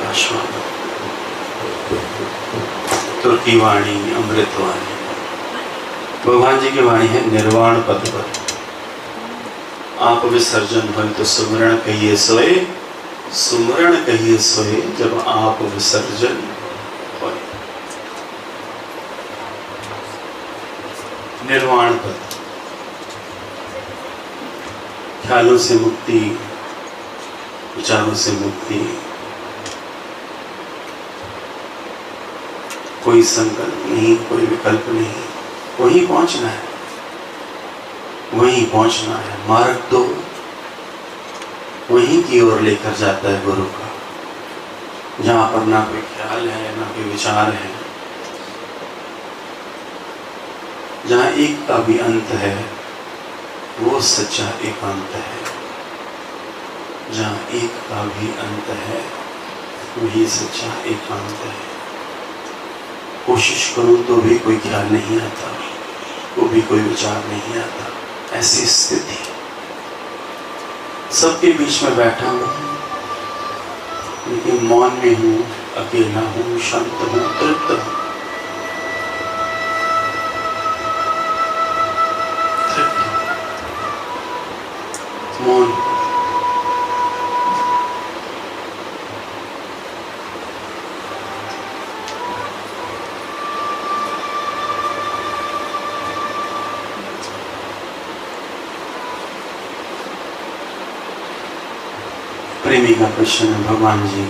आकाशवाणी, तुर्की वाणी, अमृतवाणी। भगवान जी की वाणी है निर्वाण पद पर। आप विसर्जन भय तो सुमरण कहिए सोए, सुमरण कहिए सोए जब आप विसर्जन होए। निर्वाण पद, ख्यालों से मुक्ति, विचारों से मुक्ति, कोई संकल्प नहीं, कोई विकल्प नहीं, वहीं पहुंचना है, वहीं पहुंचना है। मार्ग तो वहीं की ओर लेकर जाता है गुरु का, जहां पर ना कोई ख्याल है, ना कोई विचार है, जहां एक का भी अंत है, वो सच्चा एकांत है। जहां एक का भी अंत है, वही सच्चा एकांत है। कोशिश करूं तो भी कोई ख्याल नहीं आता, वो भी कोई विचार नहीं आता। ऐसी स्थिति, सबके बीच में बैठा हूं, लेकिन मौन में हूं, अकेला हूं, शांत हूं, तृप्त हूं, मौन। प्रेमी का प्रश्न है, भगवान जी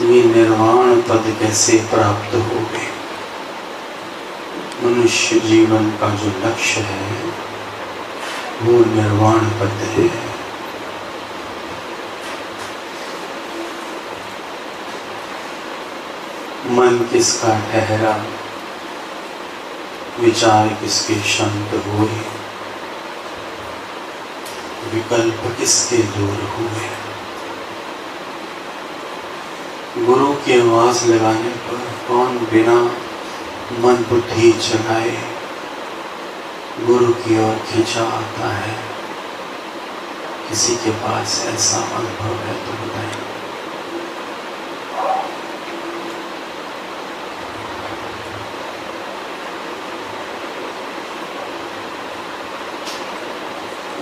ये निर्वाण पद कैसे प्राप्त हो गए? मनुष्य जीवन का जो लक्ष्य है वो निर्वाण पद है। मन किसका ठहरा, विचार किसके शांत हुए, विकल्प किसके दूर हुए। गुरु की आवाज लगाने पर कौन बिना मन बुद्धि चलाए गुरु की ओर खींचा आता है? किसी के पास ऐसा अनुभव है तो बताएं।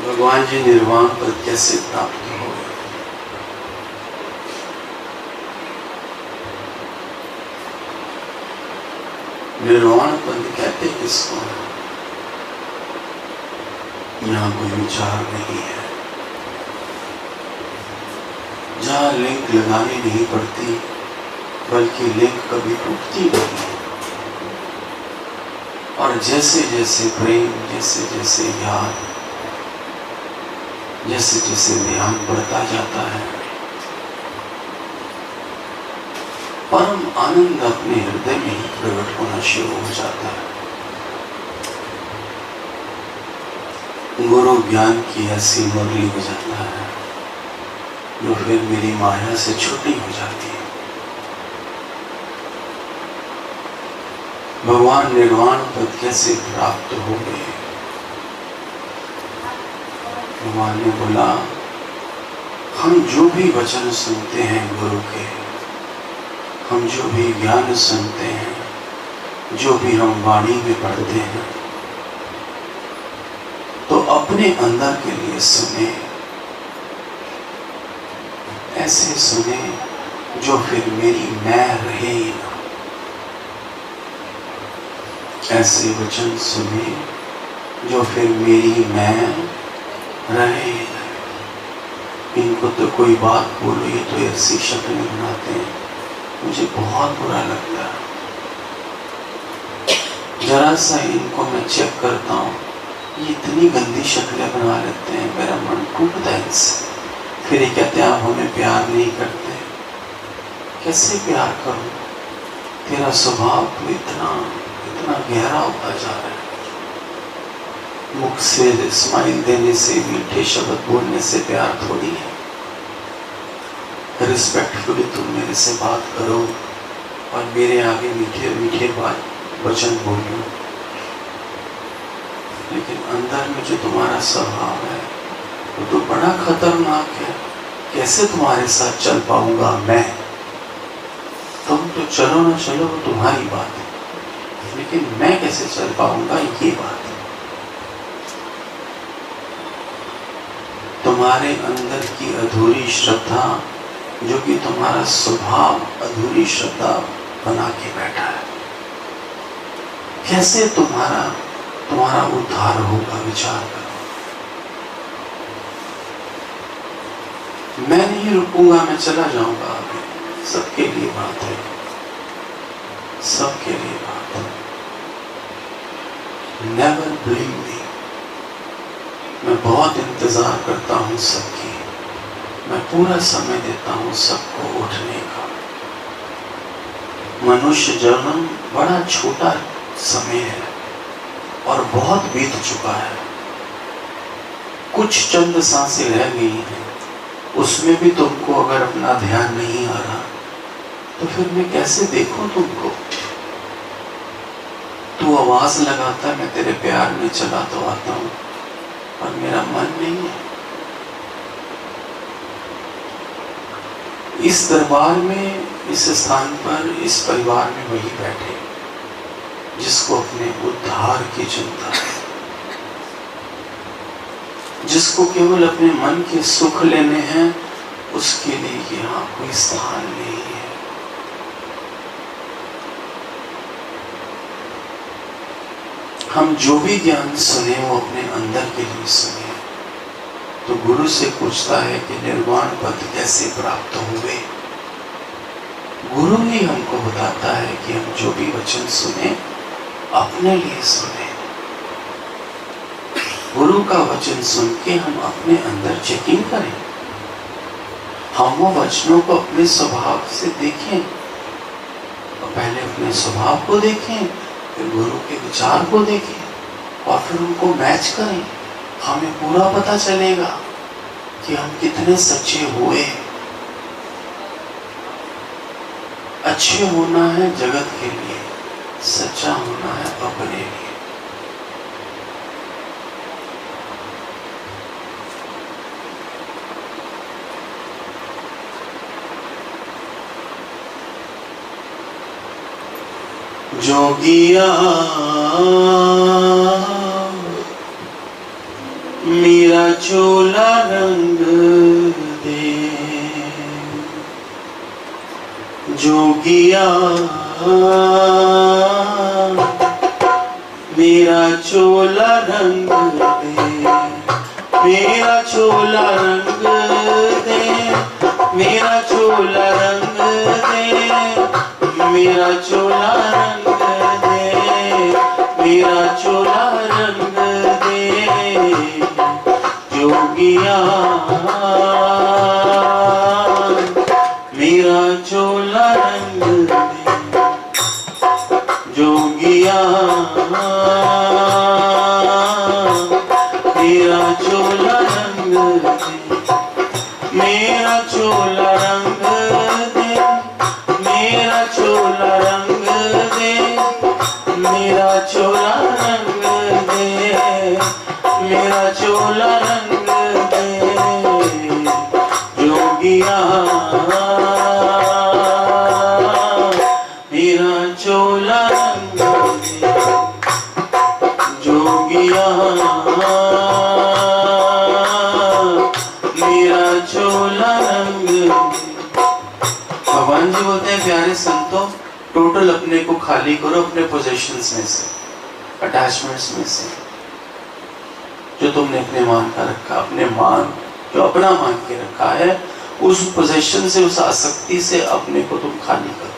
भगवान जी निर्वाण पद कैसे प्राप्त हो गए? निर्वाण पद कहते किसको? यहाँ कोई विचार नहीं है, जहाँ लिंक लगानी नहीं पड़ती, बल्कि लिंक कभी टूटती नहीं। और जैसे जैसे प्रेम, जैसे जैसे याद, जैसे जैसे ध्यान बढ़ता जाता है, परम आनंद अपने हृदय में ही प्रकट होना शुरू हो जाता है। गुरु ज्ञान की ऐसी मुरली हो जाता है जो फिर मेरी माया से छुट्टी हो जाती है। भगवान निर्वाण पद कैसे प्राप्त हो गए? भगवान ने बोला, हम जो भी वचन सुनते हैं गुरु के, हम जो भी ज्ञान सुनते हैं, जो भी हम वाणी में पढ़ते हैं, तो अपने अंदर के लिए सुने, ऐसे सुने जो फिर मेरी मैं रहे ही ना। ऐसे वचन सुने जो फिर मेरी मैं रहे। इनको तो कोई बात बोलो ये तो ऐसी शक्लें बनाते हैं, मुझे बहुत बुरा लगता है। जरा सा इनको मैं चेक करता हूँ, ये इतनी गंदी शक्लें बना लेते हैं, मेरा मन टूटता है इनसे। फिर ये कहते हैं आप हमें प्यार नहीं करते। कैसे प्यार करूं? तेरा स्वभाव तो इतना इतना गहरा होता जा रहा है। मुख से स्माइल देने से, मीठे शब्द बोलने से प्यार थोड़ी है। रिस्पेक्टफुली तुम मेरे से बात करो और मेरे आगे मीठे मीठे वचन बोलो, लेकिन अंदर में जो तुम्हारा स्वभाव है वो तो बड़ा खतरनाक है। कैसे तुम्हारे साथ चल पाऊंगा मैं? तो चलो ना चलो वो तुम्हारी बात है, लेकिन मैं कैसे चल पाऊंगा ये बात है। तुम्हारे अंदर की अधूरी श्रद्धा, जो कि तुम्हारा स्वभाव अधूरी श्रद्धा बना के बैठा है, कैसे तुम्हारा उद्धार होगा? विचार करो। मैं नहीं रुकूंगा, मैं चला जाऊंगा आगे। सबके लिए बात है, सबके लिए बात है। Never blame me. मैं बहुत इंतजार करता हूं सबकी, मैं पूरा समय देता हूं सबको उठने का। मनुष्य जन्म बड़ा छोटा समय है और बहुत बीत चुका है। कुछ चंद सांसें रह गई हैं, उसमें भी तुमको अगर अपना ध्यान नहीं आ रहा तो फिर मैं कैसे देखूं तुमको? तू आवाज लगाता है, मैं तेरे प्यार में चला तो आता हूं, और मेरा मन नहीं है। इस दरबार में, इस स्थान पर, इस परिवार में वही बैठे जिसको अपने उद्धार की चिंता है, जिसको केवल अपने मन के सुख लेने हैं, उसके लिए यहाँ कोई स्थान नहीं है। हम जो भी ज्ञान सुने वो अपने अंदर के लिए सुने। तो गुरु से पूछता है कि निर्वाण पद कैसे प्राप्त हुए? गुरु ही हमको बताता है कि हम जो भी वचन सुने अपने लिए सुने। गुरु का वचन सुन के हम अपने अंदर चेकिंग करें, हम वो वचनों को अपने स्वभाव से देखें, और पहले अपने स्वभाव को देखें, फिर गुरु के विचार को देखें, और फिर उनको मैच करें। हमें पूरा पता चलेगा कि हम कितने सच्चे हुए। अच्छे होना है जगत के लिए, सच्चा होना है अपने लिए। जोगिया मेरा चोला रंग दे, जोगिया मेरा चोला रंग दे, मेरा चोला रंग दे, मेरा चोला रंग दे, मेरा चोला रंग दे, मेरा चोला रंग दे। जोगिया मेरा चोला रंग दे, जोगिया मेरा चोला रंग दे, मेरा चोला रंग दे, मेरा चोला रंग दे, मेरा चोला रंग दे, मेरा चोला रंग दे। जोगिया मेरा चोला रंग दे, जोगिया मेरा चोला रंग दे। भगवान जी बोलते हैं, प्यारे संतों, टोटल अपने को खाली करो अपने पोजेशंस में से, अटैचमेंट्स में से, जो तुमने अपने मान का रखा, अपने मान जो अपना मान के रखा है, उस पोजेशन से, उस आसक्ति से अपने को तुम खाली करो।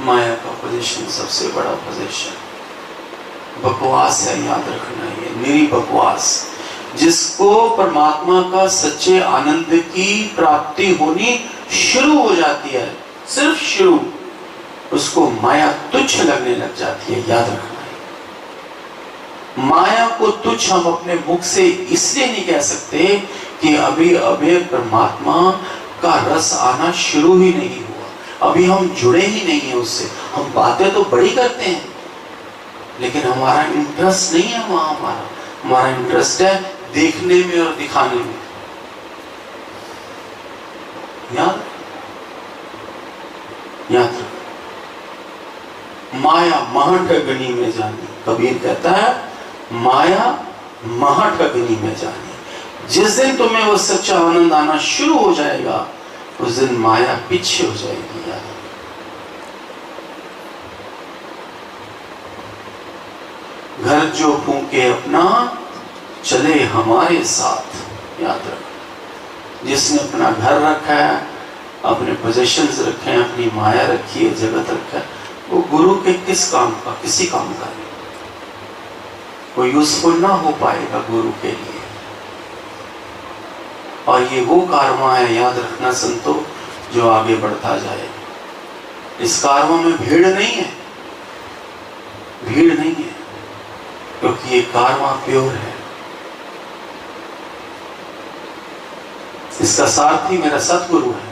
माया का पोजीशन सबसे बड़ा पोजीशन बकवास है, याद रखना। ये मेरी बकवास, जिसको परमात्मा का सच्चे आनंद की प्राप्ति होनी शुरू हो जाती है, सिर्फ शुरू, उसको माया तुच्छ लगने लग जाती है। याद रखना है, माया को तुच्छ हम अपने मुख से इसलिए नहीं कह सकते कि अभी अभी परमात्मा का रस आना शुरू ही नहीं हुआ, अभी हम जुड़े ही नहीं है उससे। हम बातें तो बड़ी करते हैं, लेकिन हमारा इंटरेस्ट नहीं है वहां। हमारा इंटरेस्ट है देखने में और दिखाने में। याद रखो। माया महाठगनी में जानी, कबीर कहता है माया महाठगनी में जानी। जिस दिन तुम्हें वो सच्चा आनंद आना शुरू हो जाएगा उस दिन माया पीछे हो जाएगी। याद घर जो फूंके अपना चले हमारे साथ। याद रखो, जिसने अपना घर रखा है, अपने पोजेशंस रखे हैं, अपनी माया रखी है, जगत रखा है, वो गुरु के किस काम का, किसी काम का नहीं। वो यूजफुल ना हो पाएगा गुरु के लिए। और ये वो कर्मा है, याद रखना संतो, जो आगे बढ़ता जाए। इस कर्मा में भीड़ नहीं है, भीड़ नहीं है, क्योंकि ये कर्मा प्योर है। इसका सारथी मेरा सतगुरु है।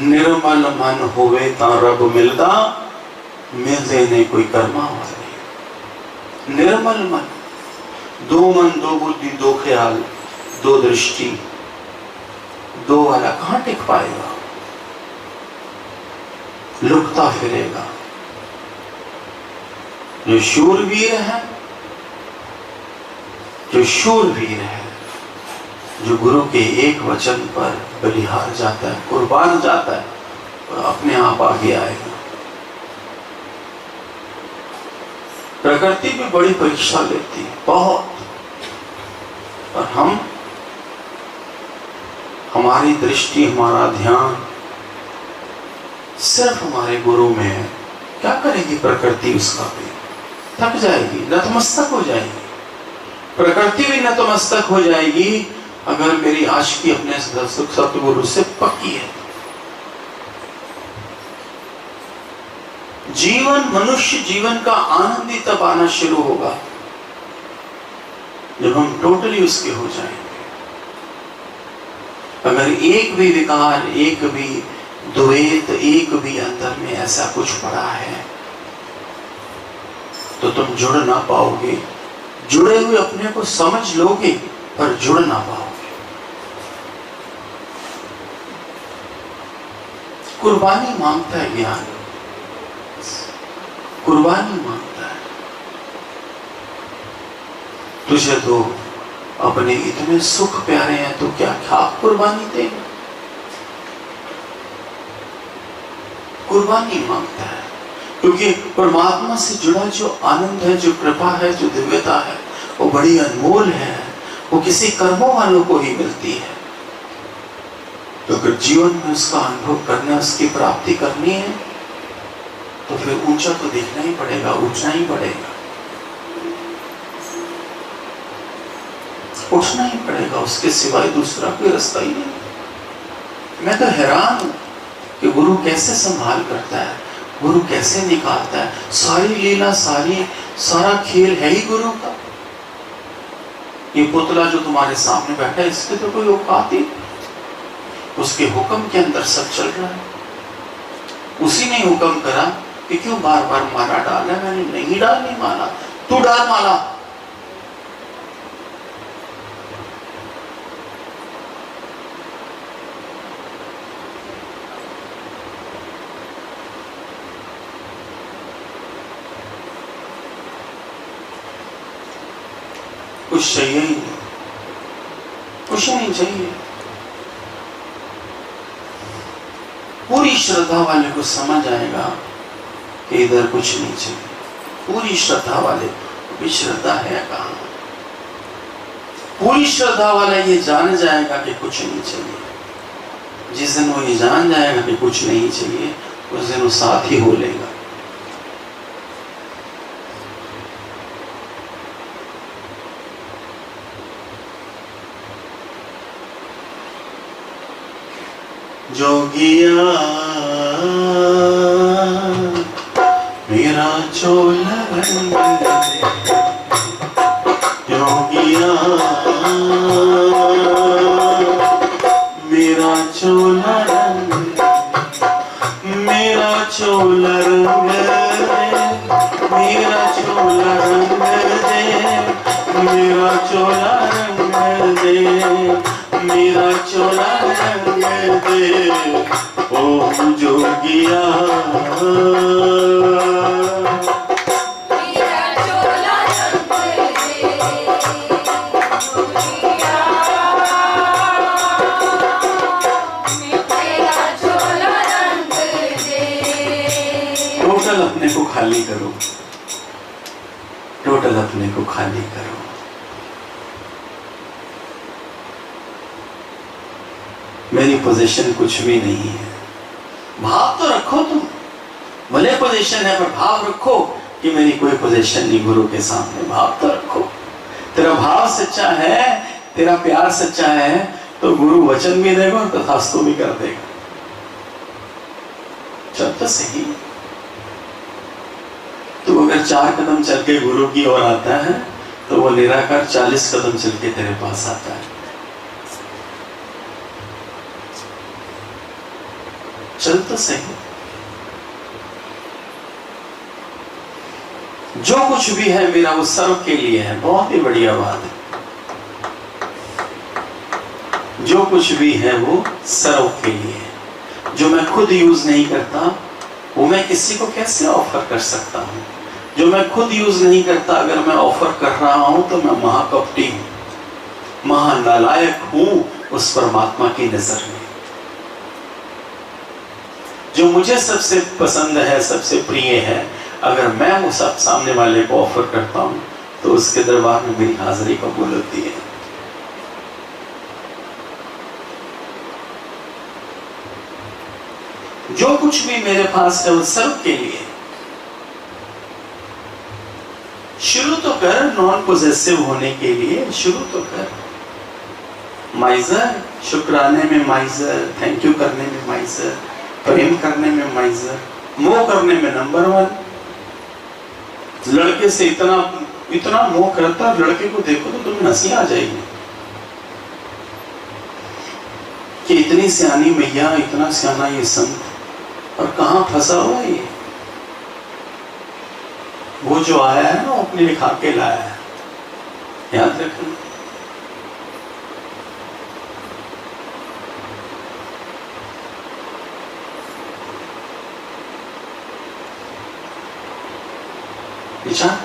निर्मल मन होवे ता रब मिलदा, मिलदे ने कोई कर्मा वाले। निर्मल मन, दो मन, दो बुद्धि, दो ख्याल, दो दृष्टि, दो वाला कहां टिक पाएगा? लुकता फिरेगा। जो शूरवीर है, जो शूरवीर है, जो गुरु के एक वचन पर बलिहार जाता है, कुर्बान जाता है, तो अपने आप आगे आएगा। प्रकृति भी बड़ी परीक्षा लेती है, बहुत। और हमारी दृष्टि, हमारा ध्यान सिर्फ हमारे गुरु में है। क्या करेगी प्रकृति? उसका भी थक जाएगी, नतमस्तक हो जाएगी। प्रकृति भी नतमस्तक हो जाएगी अगर मेरी आशिकी अपने सतगुरु से पक्की है। जीवन, मनुष्य जीवन का आनंद ही तब आना शुरू होगा जब हम टोटली उसके हो जाएंगे। अगर एक भी विकार, एक भी द्वैत, एक भी अंदर में ऐसा कुछ पड़ा है तो तुम जुड़ ना पाओगे। जुड़े हुए अपने को समझ लोगे पर जुड़ ना पाओगे। कुर्बानी मांगता है ज्ञान, कुर्बानी मांगता है। तुझे तो अपने इतने सुख प्यारे हैं तो क्या खाक कुर्बानी देगा? कुर्बानी मांगता है, क्योंकि परमात्मा से जुड़ा जो आनंद है, जो कृपा है, जो दिव्यता है, वो बड़ी अनमोल है। वो किसी कर्मों वालों को ही मिलती है। तो अगर जीवन में उसका अनुभव करना, उसकी प्राप्ति करनी है तो फिर ऊंचा तो देखना ही पड़ेगा, उठना ही पड़ेगा, उठना ही पड़ेगा। उसके सिवाय दूसरा कोई रास्ता ही नहीं। मैं तो हैरान हूं कि गुरु कैसे संभाल करता है, गुरु कैसे निकालता है। सारी लीला, सारा खेल है ही गुरु का। ये पुतला जो तुम्हारे सामने बैठा है, इसके तो कोई औकात ही, उसके हुक्म के अंदर सब चल रहा है। उसी ने हुक्म करा कि क्यों बार बार माला डाला? मैंने नहीं डालनी माला, तू डाल माला। कुछ चाहिए ही नहीं, कुछ नहीं चाहिए। पूरी श्रद्धा वाले को समझ आएगा कि इधर कुछ नहीं चाहिए। पूरी श्रद्धा वाले भी श्रद्धा है कहाँ? पूरी श्रद्धा वाला ये जान जाएगा कि कुछ नहीं चाहिए। जिस दिन वो ये जान जाएगा कि कुछ नहीं चाहिए, उस दिन वो साथ ही हो लेगा। जोगिया मेरा चोला रंग दे, जोगिया मेरा चोला रंग दे, मेरा चोला रंग दे, मेरा चोला रंग दे, मेरा चोला रंग दे, खाली करो, टोटल अपने को खाली करो। मेरी पोजीशन कुछ भी नहीं है। भाव तो रखो तुम, भले पोजीशन है पर भाव रखो कि मेरी कोई पोजीशन नहीं गुरु के सामने। भाव तो रखो। तेरा भाव सच्चा है, तेरा प्यार सच्चा है तो गुरु वचन भी देगा और तथास्तु भी कर देगा। चल तो सही। तू अगर 4 कदम चल के गुरु की ओर आता है तो वो निराकार 40 कदम चल के तेरे पास आता है। चल तो सही। जो कुछ भी है मेरा वो सर्व के लिए है। बहुत ही बढ़िया बात है। जो कुछ भी है वो सर्व के लिए है। जो मैं खुद यूज नहीं करता वो मैं किसी को कैसे ऑफर कर सकता हूं? जो मैं खुद यूज नहीं करता अगर मैं ऑफर कर रहा हूं तो मैं महाकपटी हूं, महानालायक हूं उस परमात्मा की नजर में। जो मुझे सबसे पसंद है, सबसे प्रिय है, अगर मैं वो सब सामने वाले को ऑफर करता हूं तो उसके दरबार में मेरी हाजिरी कबूल होती है। जो कुछ भी मेरे पास है वो सर्व के लिए। शुरू तो कर नॉन पोजेसिव होने के लिए, शुरू तो कर। माइजर, शुक्राने में माइजर, थैंक यू करने में माइजर, प्रेम करने में माइजर, मोह करने में नंबर 1। लड़के से इतना इतना मोह करता, लड़के को देखो तो तुम्हें हंसी आ जाएगी कि इतनी सियानी मैया, इतना सियाना ये संत, और कहां फंसा हुआ है ये। वो जो आया है ना वो अपने लिखा के लाया है, याद रखना। विचार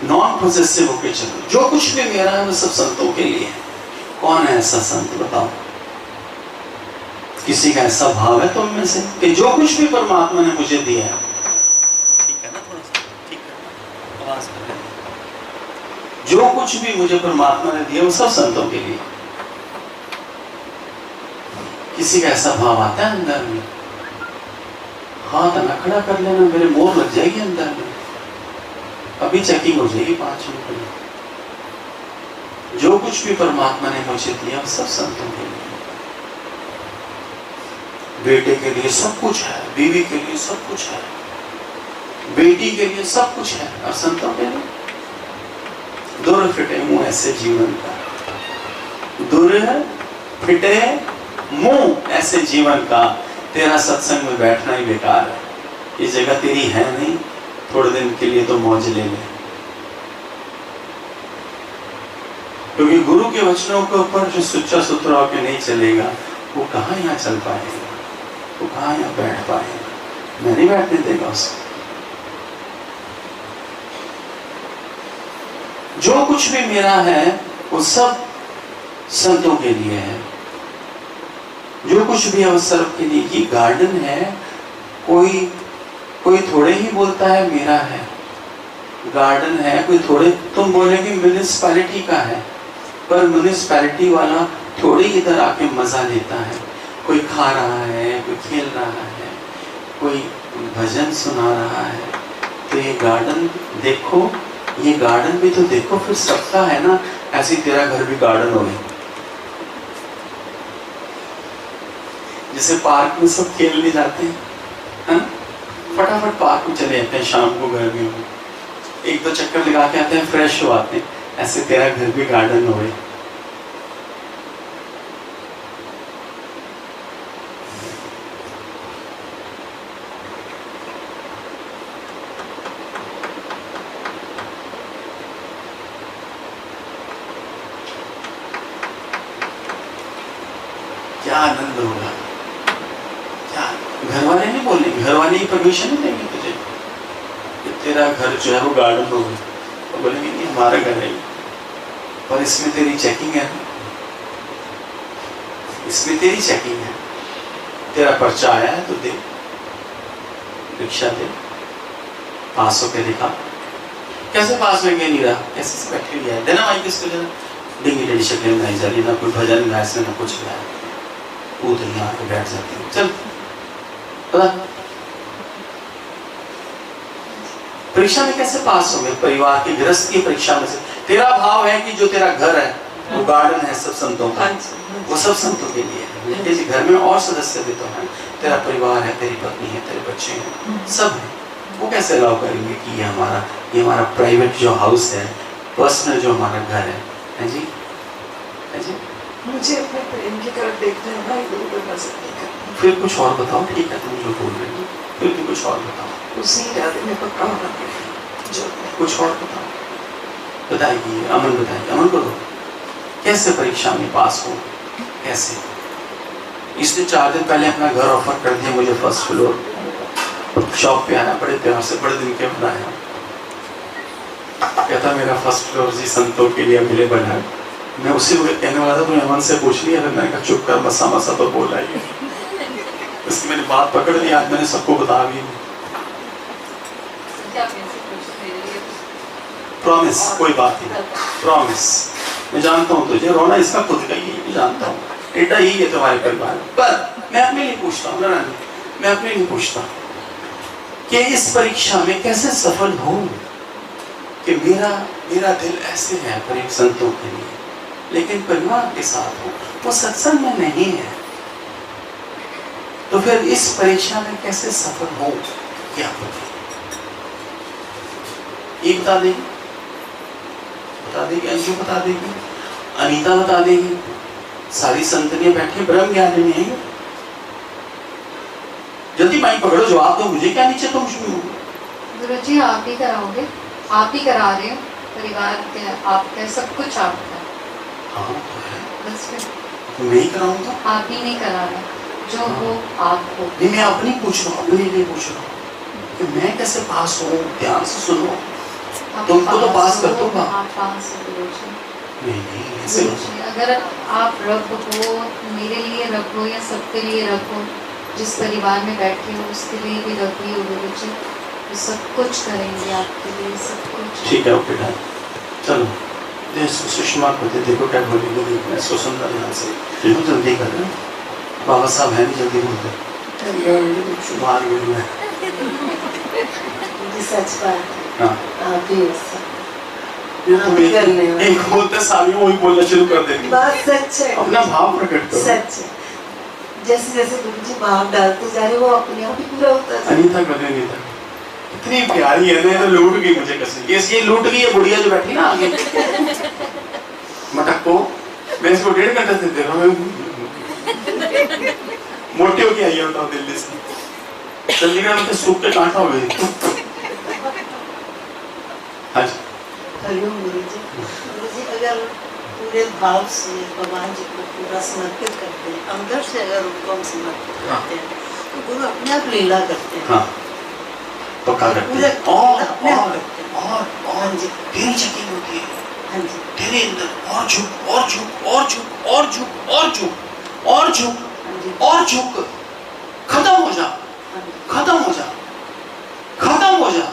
नॉन पोजेसिव होके चलो। जो कुछ भी मेरा है वो सब संतों के लिए है। कौन है ऐसा संत बताओ? किसी का ऐसा भाव है तुम में से कि जो कुछ भी परमात्मा ने मुझे दिया है, ठीक है ना, थोड़ा सा ठीक है, आवाज कर, जो कुछ भी मुझे परमात्मा ने दिया वो सब संतों के लिए। किसी का ऐसा भाव आता है अंदर में? हाथ ना खड़ा कर लेना, मेरे मोर लग जाएगी अंदर में, अभी चेकिंग हो जाएगी 5 मिनट में। जो कुछ भी परमात्मा ने मुझे दिया वो सब संतों के लिए। बेटे के लिए सब कुछ है, बीवी के लिए सब कुछ है, बेटी के लिए सब कुछ है, और संतों के लिए दूर फिटे मुंह ऐसे जीवन का, दूर फिटे मुंह ऐसे जीवन का। तेरा सत्संग में बैठना ही बेकार है। ये जगह तेरी है नहीं, थोड़े दिन के लिए तो मौज ले ले। क्योंकि गुरु के वचनों के ऊपर जो सुच्चा सुथरा होकर नहीं चलेगा वो कहाँ यहाँ चल पाएगा, वो कहाँ यहाँ बैठ पाएगा। मैं नहीं बैठने देगा उसको। जो कुछ भी मेरा है वो सब संतों के लिए है। जो कुछ भी अवसर के लिए। ये गार्डन है, कोई थोड़े ही बोलता है मेरा है। गार्डन है, कोई थोड़े, तुम बोलेगे म्यूनिसिपैलिटी का है, पर म्यूनिसिपैलिटी वाला थोड़ी इधर आके मजा लेता है। कोई खा रहा है, कोई खेल रहा है, कोई भजन सुना रहा है। तो ये गार्डन देखो, ये गार्डन भी तो देखो, फिर सबका है ना। ऐसे तेरा घर भी गार्डन हो गया। जैसे पार्क में सब खेलने जाते हैं, फटाफट पार्क में चले जाते हैं शाम को, गर्मी में 1-2 चक्कर लगा के आते हैं, फ्रेश हो आते हैं। ऐसे तेरा घर भी गार्डन हो गया। क्या आनंद होगा, क्या घर वाले नहीं बोलेंगे, घर वाले ही परमिशन नहीं देंगे तुझे कि तेरा घर जो है वो गार्डन हो गया। तो बोलेंगे नहीं हमारा घर है, पर इसमें तेरी चेकिंग है, इसमें तेरी चेकिंग है। तेरा पर्चा आया है तो दे, परीक्षा दे, पास होके दिखा। कैसे पास होंगे? नहीं रहा, कैसे से बैठे हुए है, देना माइक इसको, लेना डिंगी टेढ़ी शक्लें बनाई जा रही, ना कोई भजन गाया इसने, ना कुछ गाया, कूदनियाँ आके बैठ जाती है। चल पता परीक्षा में कैसे पास हो गए? परिवार की गृहस्थ की परीक्षा में से। तेरा भाव है कि जो तेरा घर है वो गार्डन है सब संतों का, वो सब संतों के लिए है। तेरे घर में और सदस्य भी तो हैं, तेरा परिवार है, तेरी पत्नी है, तेरे बच्चे हैं, सब है। वो कैसे अलाउ करेंगे कि ये हमारा प्राइवेट जो हाउस है, पर्सनल जो हमारा घर है जी, है जी। मुझे अपने प्रेम की तरफ देखना है, इधर-उधर नजर नहीं करनी। फिर कुछ और बताओ। ठीक है, तुम जो बोल रहे हो, फिर भी कुछ और बताओ। उसी इरादे में पक्का होना पड़ेगा जो कुछ और बताओ। बताइए, अमन बताइए, अमन को दो। कैसे परीक्षा में पास हो? कैसे? इसने 4 दिन पहले अपना घर ऑफर कर दिया मुझे, फर्स्ट फ्लोर, शॉप पे आया, बड़े प्यार से, बड़े दिन के बाद आया, कहता मेरा फर्स्ट फ्लोर जी संतों के लिए अवेलेबल है। मैं उसी वक्त कहने वाला था, तुमने अमन से पूछ लिया? मैंने कहा चुप कर, मसा तो बोला ही। इसकी मैंने बात पकड़ ली, आज मैंने सबको बता भी। प्रॉमिस, कोई बात नहीं, प्रॉमिस। मैं जानता हूँ तुझे, रोना इसका खुद का ही है, मैं जानता हूँ, बेटा यही है तुम्हारे परिवार। पर मैं अपने लिए पूछता हूँ, मैं अपने लिए पूछता हूँ कि इस परीक्षा में कैसे सफल हो कि मेरा दिल ऐसे है पर संतों के लिए, लेकिन परिवार के साथ हो, वो सत्संग में नहीं है। तो फिर इस परीक्षा में कैसे सफल हो? क्या ये बता देगी, बता देगी, अंशु बता देगी, अनीता बता देगी, सारी संतनियां बैठी ब्रह्म ज्ञान में है। जल्दी माइक पकड़ो, जवाब दो मुझे, क्या नीचे तुम शुरू? गुरु जी आप ही कराओगे, आप ही करा रहे हो, परिवार के आपका सब कुछ आपका। हाँ तो है, बस फिर तो मैं ही कराऊंगा। आप ही नहीं करा रहे, जो हाँ। हो आप हो। नहीं, मैं अपनी पूछ रहा हूँ, अपने लिए पूछ रहा हूँ कि मैं कैसे पास हूँ। ध्यान से सुनो, तुमको तो पास कर दूंगा। आप पास हो गुरु जी। नहीं ऐसे गुरु जी अगर आप रब हो, मेरे लिए रब हो या सबके लिए रब हो, जिस परिवार में बैठे हो उसके लिए भी रखी हो गुरु जी, तो सब कुछ करेंगे आपके लिए, सब कुछ। ठीक है, ओके डन। चलो सुषमा को देखो क्या बोलेंगे, देखना इसको सुनना ध्यान से, जल्दी कर रहे हैं। बाबा साहब है नहीं, जल्दी बोलते बाहर गए हैं। सच बात हाँ, आप भी एक बोलते सामी वही बोलना शुरू कर देंगे। बात सच है, अपना भाव प्रकट करो। सच है। जैसे जैसे गुरु जी भाव डालते जा रहे, वो अपने आप ही पूरा होता है। अनीता कर रहे, अनीता इतनी प्यारी है ना, तो लूट गई मुझे कसम। ये लूट गई है बुढ़िया जो बैठी ना आगे मटक को। मैं इसको 1.5 घंटे से दे रहा हूँ, मोटी होके आई होता हूँ दिल्ली से, चंडीगढ़ में तो सूख के कांटा हो गई। हाँ जी, हरिओम गुरु जी। गुरु जी अगर पूरे भाव से भगवान जी को पूरा समर्पित करते हैं, अंदर से अगर उनको हम समर्पित करते हैं, तो गुरु अपने आप लीला करते हैं। हाँ पक्का करते हैं। और जी तेरी चेकिंग होती है। हाँ जी, तेरे अंदर और झुक और झुक और झुक और झुक और झुक और झुक हाँ जी, और झुक, खत्म हो जा, हाँ जी। खत्म हो जा, खत्म हो जा।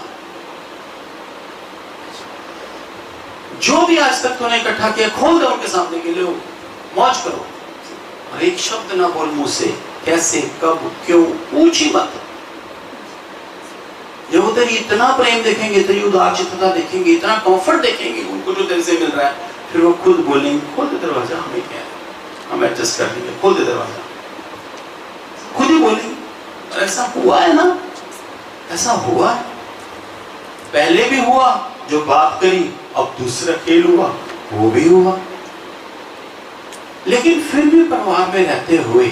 जो भी आज तक तूने इकट्ठा किया खोल दे उनके सामने के लिए, मौज करो और एक शब्द ना बोल मुंह से, कैसे कब क्यों पूछ ही मत। जब वो तेरी इतना प्रेम देखेंगे, तेरी उदारचित्तता देखेंगे, इतना कंफर्ट देखेंगे उनको जो तेरे से मिल रहा है, फिर वो खुद बोलेंगे खोल दे दरवाजा, हमें क्या है, हम एडजस्ट कर लेंगे, खोल दे दरवाजा, खुद ही बोलेंगे। ऐसा हुआ है ना, ऐसा हुआ है, पहले भी हुआ, जो बात करी, अब दूसरा खेल हुआ, वो भी हुआ। लेकिन फिर भी परिवार में रहते हुए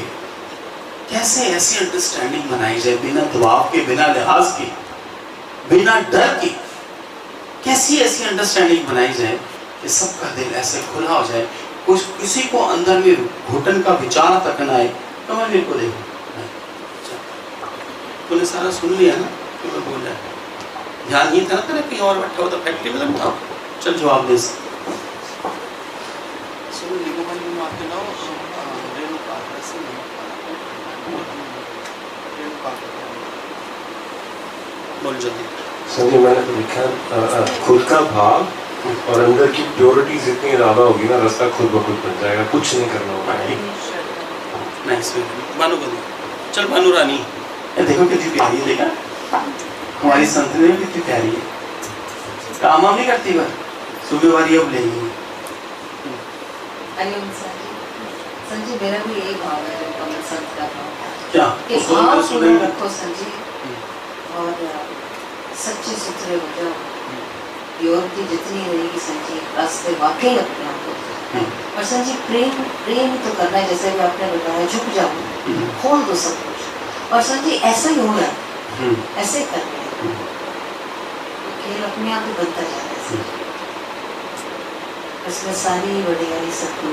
कैसे ऐसी अंडरस्टैंडिंग बनाई जाए, बिना दबाव के, बिना लिहाज के, बिना डर के, कैसी ऐसी अंडरस्टैंडिंग बनाई जाए कि सबका दिल ऐसे खुला हो जाए, कुछ किसी को अंदर में घुटन का विचार तक न आए। तो मैं मेरे को देखो, तूने सारा सुन लिया ना, तो मैं बोल रहा है ध्यान ये था ना तेरा, कहीं और बैठा हो तो फैक्ट्री में लगता। चल जवाब दे। बोल जल्दी। सर जी मैंने तो लिखा खुद का भाव और अंदर की प्योरिटी जितनी ज़्यादा होगी ना रास्ता खुद ब खुद बन जाएगा, कुछ नहीं करना होगा। नाइस बानू बोलो। चल बानू रानी, ये देखो कितनी प्यारी है, देखा हमारी संतने भी कितनी प्यारी है। काम हम नहीं करती बार सुबह वाली अब लेंगी। हरिओम सर जी मेरा भी यही भाव है कमल संत का भाव क्या कि उसको आप तो पूरा सुनेंगे। रखो सर जी और सच्चे सुथरे हो जाओ, प्योरिटी जितनी रहेगी सर जी रास्ते वाकई अपने आप को। और सर जी प्रेम प्रेम तो करना है, जैसे भी आपने बताया, झुक जाओ, खोल दो सब कुछ। और सर जी ऐसा ही हो रहा है, ऐसे करना है, खेल अपने आप ही बनता जा रहा है सर। इसमें सारी बढ़ियाई सबको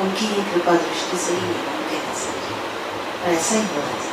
उनकी कृपा दृष्टि से ही है, सर, और ऐसा ही हो रहा है।